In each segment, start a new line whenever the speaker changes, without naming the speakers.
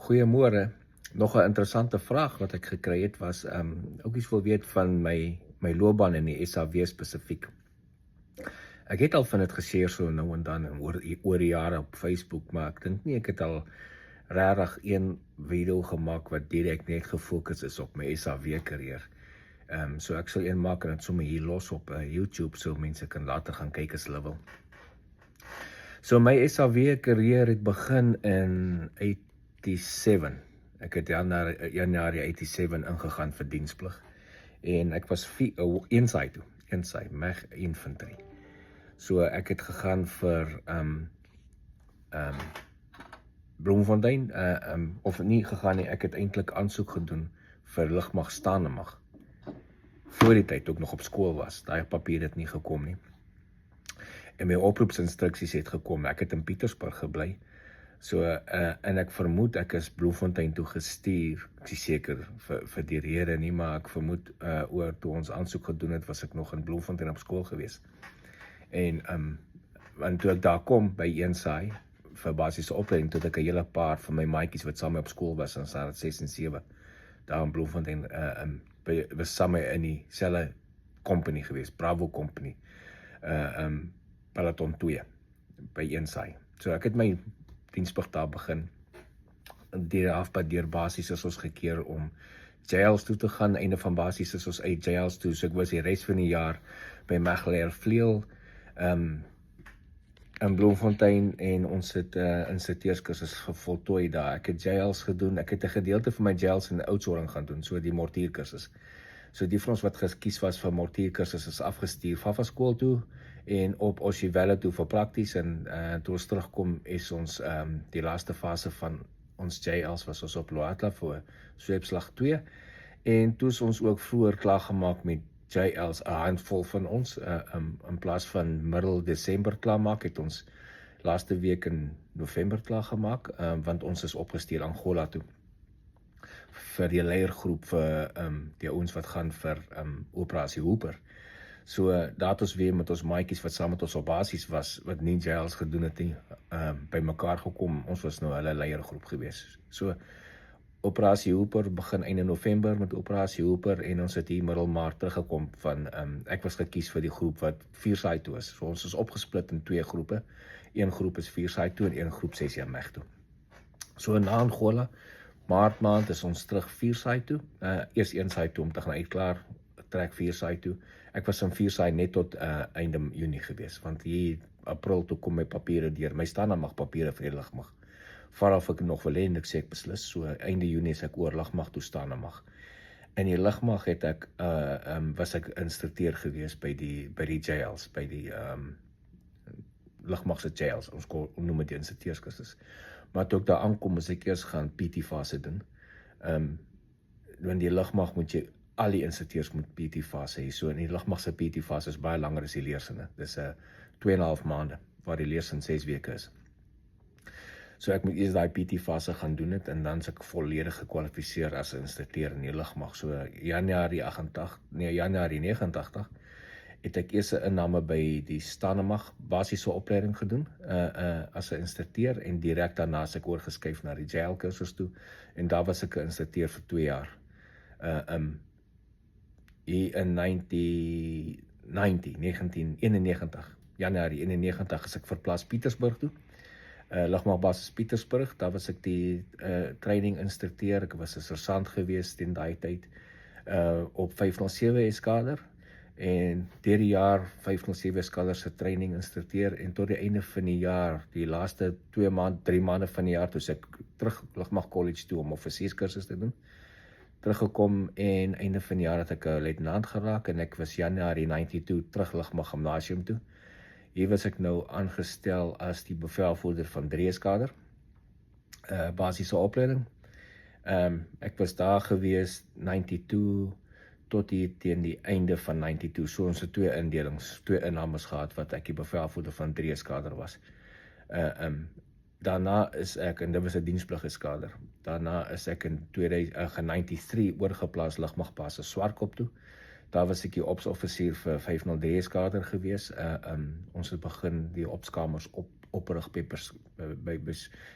Goeiemôre. Nog 'n interessante vraag wat ek gekry het was, ook iets wil weet van my loopbaan in die SAW spesifiek. Ek het al van dit geshare so nou en dan en oor die jare op Facebook, maar ek dink nie ek het al regtig een video gemaak wat direk net gefokus is op my SAW karier. So ek sal een maak en dit sommer hier los op YouTube, so mense kan later gaan kyk as hulle wil. So my SAW karier het begin in 87. Ek het Januarie 87 ingegaan vir diensplig. En ek was eensaai toe, MEG Infantry. So ek het gegaan vir Bloemfontein, of nie gegaan nie, ek het eintlik aansoek gedoen vir lugmag staande mag. Voor die tyd ook nog op skool was, daai papier het nie gekom nie. En my oproepsinstruksies het gekom, ek het in Pietersburg gebly. So, en ek vermoed ek is Bloemfontein toe gestuur, ek is seker vir die rede nie, maar ek vermoed oor toe ons aansoek gedoen het, was ek nog in Bloemfontein op skool gewees. En toe ek daar kom by Eensaai vir basiese opleiding, toe het ek 'n hele paar van my maatjies wat saam op skool was in Standaard 6 en 7, daar in Bloemfontein, was saam in dieselfde company gewees, Bravo Company, Peloton 2 by Eensaai. So ek het my diensplig daar begin. Halfpad deur basies is ons gekeer om jails toe te gaan, einde van basies is ons uit jails toe, so ek was die res van die jaar by Megler Vleel, in Bloemfontein, en ons het instrukteurskursus gevoltooi daar. Ek het jails gedoen, ek het 'n gedeelte van my jails in Oudtshoorn gaan doen, so die mortierkursus. So die van ons wat gekies was vir mortierkursus is afgestuur Vafa skool toe en op Oshiwelle toe vir prakties, en toe ons terugkom is ons die laaste fase van ons JLs was ons op Loatla vir Sweepslag 2, en toe is ons ook vroeër klaargemaak met JLs, 'n handvol van ons, in plaas van middel Desember klaarmaak, het ons laaste week in November klaargemaak, want ons is opgestuur Angola toe vir die leiergroep vir die ouens wat gaan vir Operasie Hooper. So daar het ons weer met ons maatjies wat saam met ons op basis was, wat nie jails gedoen het nie, by mekaar gekom. Ons was nou hulle leiergroep gewees. So Operasie Hooper begin einde November met Operasie Hooper, en ons het hier middel Maart teruggekom van, ek was gekies vir die groep wat 4 saai toe is. So ons is opgesplit in 2 groepe. Een groep is 4 saai toe en een groep 6 jaar MEG toe. So na Angola, Maart maand is ons terug 4 saai toe, eers 1 saai toe om te gaan uitklaar, trek 4 saai toe. Ek was in 4 saai net tot einde Junie gewees, want hier April toe kom my papiere deur, my staande mag papiere vir die lugmag. Vanaf ek nog wil hê en ek sê ek beslis, so einde Junie is ek oor lugmag toe staande mag. In die lugmag het ek, was ek instrukteur gewees by die jails, by die lugmagse jails, ons noem dit die instrukteurskursus. Maar toe ek daar aankom, moes ek eers gaan PT-fase doen. In die lugmag moet jy, al die instrukteurs moet PT-fase hê, so in die lugmagse PT-fase is baie langer as die leersinne. Dis 2,5 maande, waar die leersin 6 weke is. So ek moet eers daai PT-fase gaan doen het, en dan is ek volledig gekwalifiseer as 'n instrukteur in die lugmag. So Januarie 89, het ek eers 'n inname by die staande mag basiese opleiding gedoen, as 'n instrukteur, en direk daarna is ek oorgeskuif na die jail kursus toe, en daar was ek 'n instrukteur vir 2 jaar. Hier in 1991, Januarie 91 is ek verplaas Pietersburg toe, lugmagbasis Pietersburg, daar was ek die training instrukteur, ek was 'n sersant gewees teen daai tyd, op 507 eskader, en deur die jaar 507 eskader se training instrukteur, en tot die einde van die jaar, die laaste 3 maande van die jaar, toe ek terug lugmag college toe om offisierskursus te doen, teruggekom, en einde van die jaar het ek 'n luitenant geraak, en ek was Januarie 92 terug lugmag gimnasium toe. Hier was ek nou aangestel as die bevelvoerder van 3 eskader, basiese opleiding. Ek was daar gewees 92 tot hier teen die einde van 92, so ons het 2 innames gehad wat ek die bevelvoerder van 3 eskader was. Daarna is ek, en dit was 'n diensplig eskader, daarna is ek in 93 oorgeplaas lugmagbasis Swartkop toe. Daar was ek die opsoffisier vir 503 eskader gewees. Ons het begin die opskamers oprig by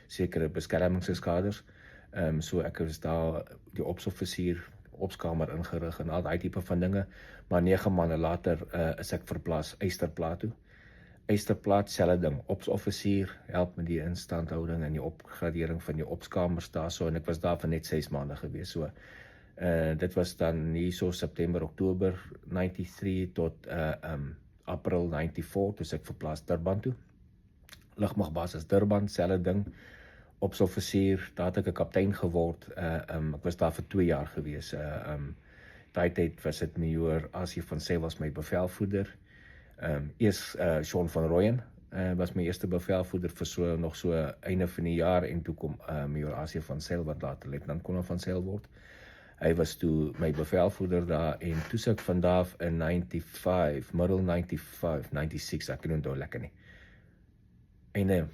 sekere beskermingskaders. So ek was daar die opsoffisier, opskamer ingerig en al daai tipe van dinge, maar 9 maande later is ek verplaas Eysterplaat toe. Eysterplaat, selfde ding, opsoffisier, help met die instandhouding en die opgradering van die opskamers daar so, en ek was daar vir net 6 maande gewees, so dit was dan hier so September, Oktober 93 tot April 94, toe ek verplaas Durban toe. Lugmagbasis Durban, selfde ding, opsoffisier, daar het ek 'n kaptein geword, ek was daar vir 2 jaar gewees, daai tyd was dit Major Asie van Sail was my bevelvoerder, eers Sean van Rooyen, was my eerste bevelvoerder vir nog so einde van die jaar, en toe kom Major Asie van Sail, wat later Luitenant-Kolonel van Sail word. Hy was toe my bevelvoerder daar, en toe ek vanaf in 95, middel 95, 96, ek kan nie onthou lekker nie. Einde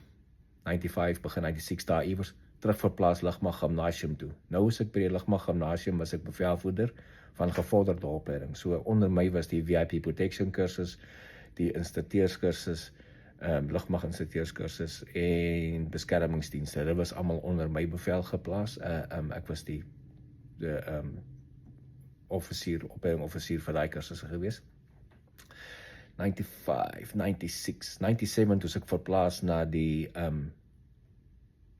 95, begin 96 daar iewers, terug verplaas Lugmag Gimnasium toe. Nou is ek by die Lugmag Gimnasium, was ek bevelvoerder van gevorderde opleiding. So onder my was die VIP Protection kursus, die instrukteurskursus, Lugmag instrukteurskursus en beskermingsdienste. Dit was almal onder my bevel geplaas. Ek was die opleiding offisier vir daai kursusse gewees. 95, 96, 97 toe ek verplaas na die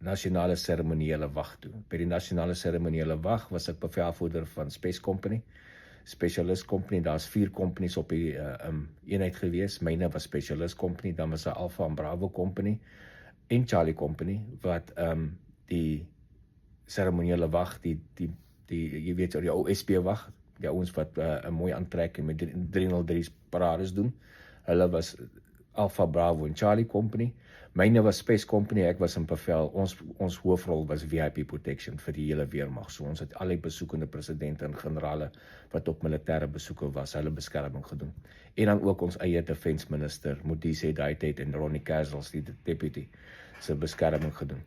nasionale seremoniële wag toe. By die nasionale seremoniële wag was ek bevelvoerder van Space Company, Specialist Company, daar's 4 companies op die eenheid gewees, myne was Specialist Company, dan was 'n Alpha en Bravo Company en Charlie Company, wat die seremoniële wag, die jy weet, die ou SP wag, die ouens wat 'n mooi aantrek en met 303 parades doen, hulle was Alpha, Bravo en Charlie Company. Myne was Space Company, ek was in bevel, ons hoofrol was VIP Protection vir die hele weermag, so ons het al die besoekende presidente en generale wat op militêre besoeke was, hulle beskerming gedoen. En dan ook ons eie defense minister, Modise daai tyd, en Ronnie Castles, die deputy, se beskerming gedoen.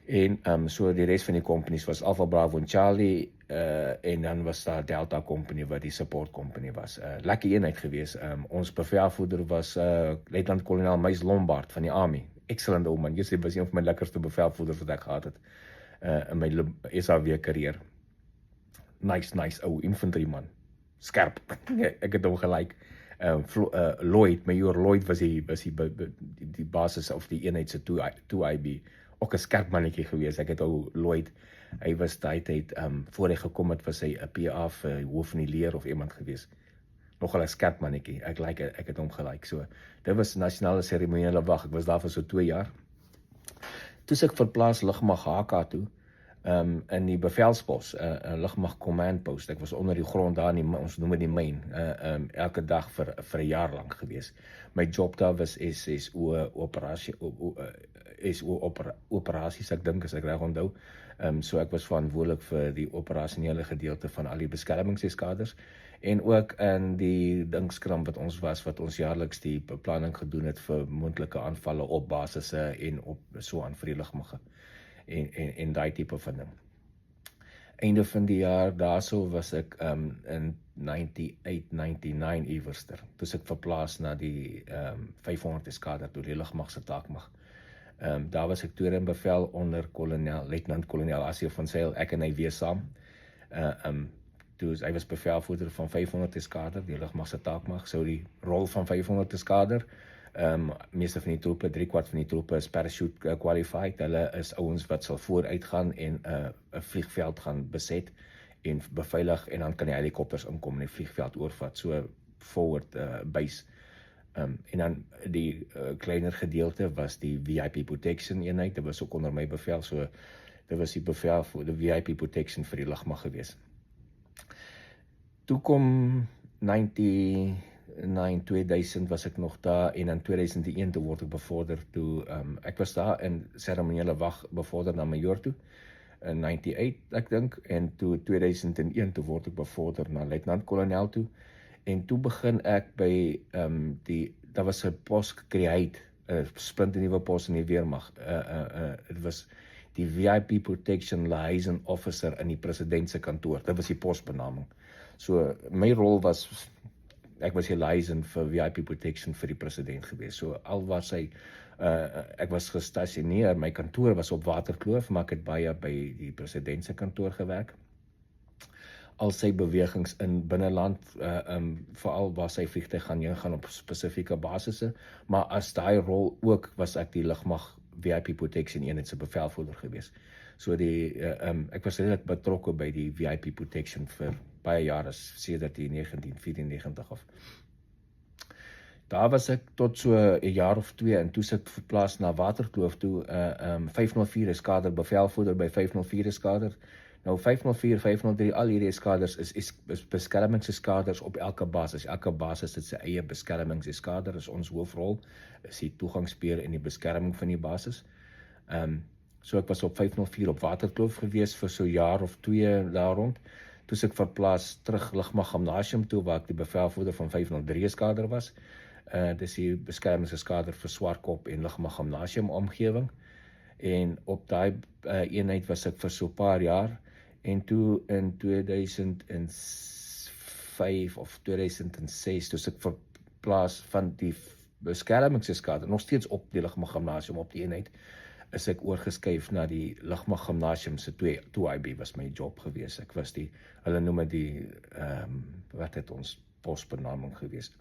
En so die res van die companies was Alpha, Bravo en Charlie, en dan was daar Delta Company wat die support company was. Lekker eenheid gewees. Ons bevelvoerder was Luitenant-Kolonel Meis Lombard van die Army. Excellent ou man. Jy was een van my lekkerste bevelvoerders wat ek gehad het in my SAW carrière. Nice ou infantry man. Skerp. Ek het hom gelyk. Lloyd, Major Lloyd was die basis of die eenheid se 2IB. Ook 'n skerp mannetjie gewees. Ek het ou Lloyd, hy was daai tyd, voor hy gekom het, was hy 'n PA vir hoof van die leer of iemand gewees. Nogal 'n skerp mannetjie. Ek het hom gelyk. So, dit was nasionale seremoniële wag. Ek was daar vir so 2 jaar. Toe ek verplaas Lugmag HK toe, in die bevelspos, Lugmag Command Post. Ek was onder die grond daar, ons noem dit die myn, elke dag vir 'n jaar lank gewees. My job daar was SSO operasies, ek dink as ek reg onthou. So ek was verantwoordelik vir die operasionele gedeelte van al die beskermingskaders, en ook in die dingskram wat ons jaarliks die beplanning gedoen het vir moontlike aanvalle op basisse en op so aan vir die lugmagte en daai tipe van ding. Einde van die jaar daarso was ek in 98, 99 iewerster. Toe ek verplaas na die 500 eskader toe die lugmag se taakmag. Daar was ek tweede in bevel onder Luitenant-Kolonel Asie van Sail, ek en hy weer saam. Hy was bevelvoerder van 500 eskader, die lugmag se taakmag, so die rol van 500 eskader, meeste van die troepe, 3/4 van die troepe is parachute qualified, hulle is ouens wat sal vooruit gaan en 'n vliegveld gaan beset en beveilig, en dan kan die helikopters inkom en die vliegveld oorvat, so forward base. En dan die kleiner gedeelte was die VIP Protection eenheid, dit was ook onder my bevel, so dit was die bevel vir die VIP Protection vir die lugmag gewees. Toe kom 2000 was ek nog daar, en in 2001 toe word ek bevorder toe, ek was daar in seremoniële wag bevorder na major toe, in 98 ek dink, en toe 2001 toe word ek bevorder na luitenant-kolonel toe, en toe begin ek by daar was 'n pos gecreate, 'n splinternuwe pos in die weermag, dit was die VIP Protection Liaison Officer in die president se kantoor, dit was die posbenaming. So my rol was, ek was die liaison vir VIP Protection vir die president gewees, so al was hy Ek was gestasioneer, my kantoor was op Waterkloof, maar ek het baie by die president se kantoor gewerk. Al sy bewegings in binneland, veral waar sy vliegtuig gaan op spesifieke basisse, maar as daai rol ook was ek die lugmag VIP Protection eenheid se bevelvoerder gewees. So ek was redelik betrokke by die VIP Protection vir baie jare, sedert die 1994 af. Daar was ek tot so 'n jaar of 2 en toe ek verplaas na Waterkloof toe, 504 eskader bevelvoerder by 504 eskader. Nou 504, 503, al hierdie eskaders is beskermingseskaders op elke basis. Elke basis het sy eie beskermingseskader, is ons hoofrol, is die toegangsbeheer en die beskerming van die basis. So ek was op 504 op Waterkloof gewees vir so 'n jaar of 2 daar rond. Toe ek verplaas terug Lugmag Gimnasium toe, waar ek die bevelvoerder van 503 eskader was. Dis die beskermingseskader vir Swartkop en Lugmag Gimnasium omgewing. En op daai eenheid was ek vir so 'n paar jaar. En toe in 2005 of 2006, toe ek verplaas van die beskermingseskader, nog steeds op die Lugmag Gimnasium op die eenheid, is ek oorgeskuif na die Lugmag Gimnasium se 2IB was my job gewees. Ek was hulle noem dit wat het ons posbenaming gewees?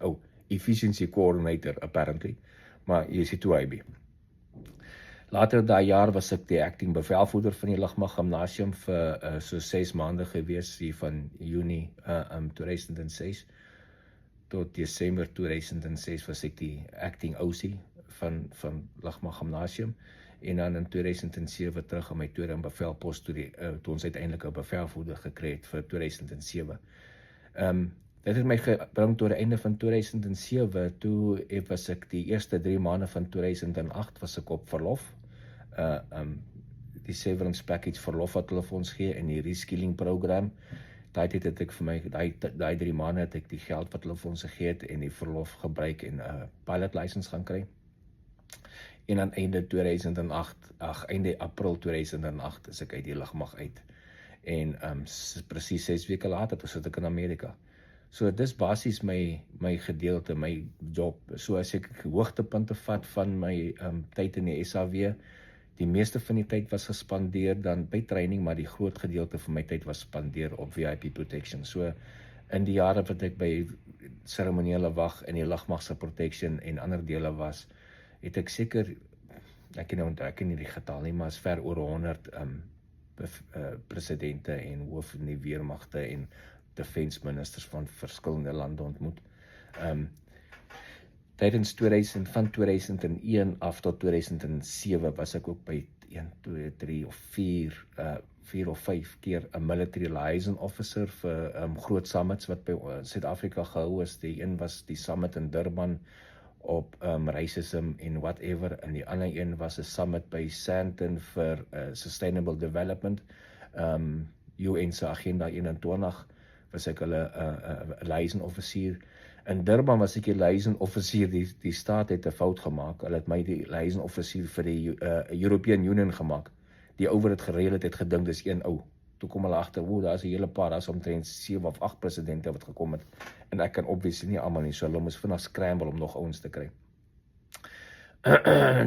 Efficiency Coordinator apparently, maar hier is die 2IB. Later daai jaar was ek die acting bevelvoerder van die Lugmag Gimnasium vir so 6 maande gewees, hier van Junie 2006 tot Desember 2006 was ek die acting OC van Lugmag Gimnasium, en dan in 2007 terug aan my tweede bevelpos toe ons uiteindelik 'n bevelvoerder gekry het vir 2007. Dit het my gebring tot die einde van 2007, toe was ek die eerste 3 maande van 2008 was ek op verlof. Die severance package verlof wat hulle vir ons gee en die reskilling program. Daai tyd het ek vir my, daai 3 maande het ek die geld wat hulle vir ons gegee het en die verlof gebruik en 'n pilot license gaan kry. En dan einde April 2008 is ek uit die lugmag uit. En presies 6 weke later, toe sit ek in Amerika. So dis basies my gedeelte, my job. So as ek hoogtepunte vat van my tyd in die SAW, die meeste van die tyd was gespandeer dan by training, maar die groot gedeelte van my tyd was spandeer op VIP Protection. So in die jare wat ek by seremoniële wag in die lugmag se protection en ander dele was, het ek seker, ek ken nie die getal nie, maar is ver oor 100 presidente en hoof van die weermagte en defense ministers van verskillende lande ontmoet. Tydens van 2001 af tot 2007 was ek ook by 1, 2, 3 of 4 of 5 keer 'n military liaison officer vir groot summits wat by Suid-Afrika gehou is. Die een was die summit in Durban op racism en whatever, en die ander een was 'n summit by Sandton vir sustainable development, UN se agenda 21, was ek hulle liaison offisier. In Durban was ek die liaison offisier, die staat het 'n fout gemaak, hulle het my die liaison offisier vir die European Union gemaak. Die ou wat dit gereël het gedink dis een ou. Toe kom hulle agter, daar is 'n hele paar, daar is omtrent 7 of 8 presidente wat gekom het, en ek kan obviously nie almal nie, so hulle moes vinnig scramble om nog ouens te kry.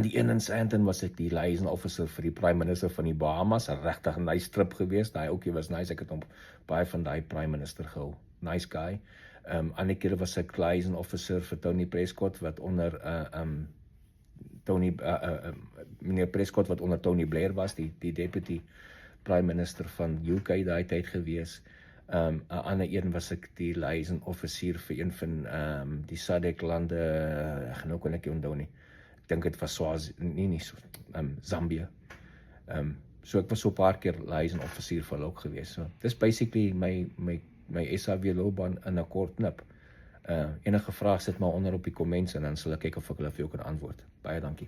Die een in Sandton was ek die liaison officer vir die prime minister van die Bahamas, 'n regtig nice trip geweest, daai ouetjie was nice, ek het hom baie van daai prime minister gehou, nice guy. Ander keer was ek liaison officer vir Tony Prescott, wat onder meneer Prescott wat onder Tony Blair was, die deputy prime minister van UK daai tyd gewees. 'n ander een was ek die liaison officier vir een van die SADC lande, nou kon ek nie onthou nie. Ek dink dit was Zambia. So ek was so 'n paar keer liaison officier vir hulle ook gewees. So dis basically my SAW loopbaan in 'n kort nip. Enige vrae sit maar onder op die comments en dan sal ek kyk of ek hulle vir jou kan antwoord. Baie dankie.